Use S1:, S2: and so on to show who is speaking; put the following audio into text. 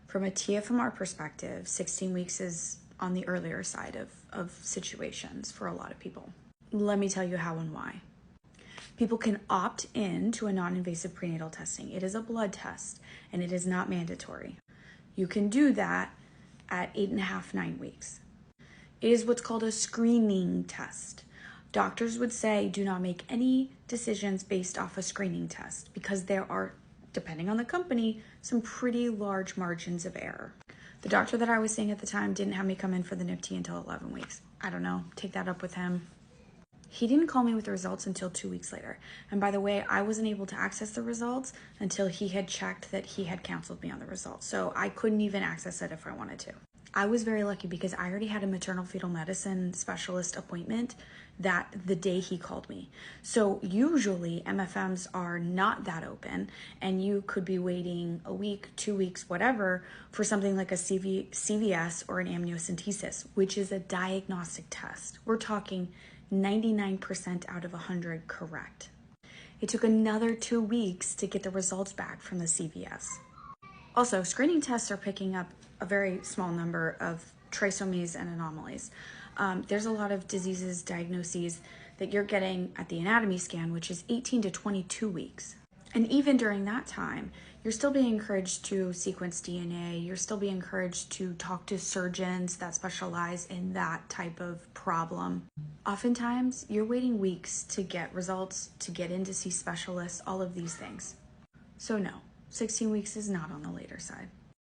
S1: From a TFMR perspective, 16 weeks is on the earlier side of situations for a lot of people. Let me tell you how and why. People can opt in to a non-invasive prenatal testing. It is a blood test and it is not mandatory. You can do that at 8.5, 9 weeks. It is what's called a screening test. Doctors would say do not make any decisions based off a screening test because there are, depending on the company, some pretty large margins of error. The doctor that I was seeing at the time didn't have me come in for the NIPT until 11 weeks. I don't know, take that up with him. He didn't call me with the results until 2 weeks later. And by the way, I wasn't able to access the results until he had checked that he had counseled me on the results. So I couldn't even access it if I wanted to. I was very lucky because I already had a maternal fetal medicine specialist appointment that the day he called me. So usually MFMs are not that open and you could be waiting a week, 2 weeks, whatever, for something like a CVS or an amniocentesis, which is a diagnostic test. We're talking 99% out of 100 correct. It took another 2 weeks to get the results back from the CVS. Also, screening tests are picking up a very small number of trisomies and anomalies. There's a lot of diseases, diagnoses that you're getting at the anatomy scan, which is 18 to 22 weeks. And even during that time, you're still being encouraged to sequence DNA. You're still being encouraged to talk to surgeons that specialize in that type of problem. Oftentimes, you're waiting weeks to get results, to get in to see specialists, all of these things. So no, 16 weeks is not on the later side.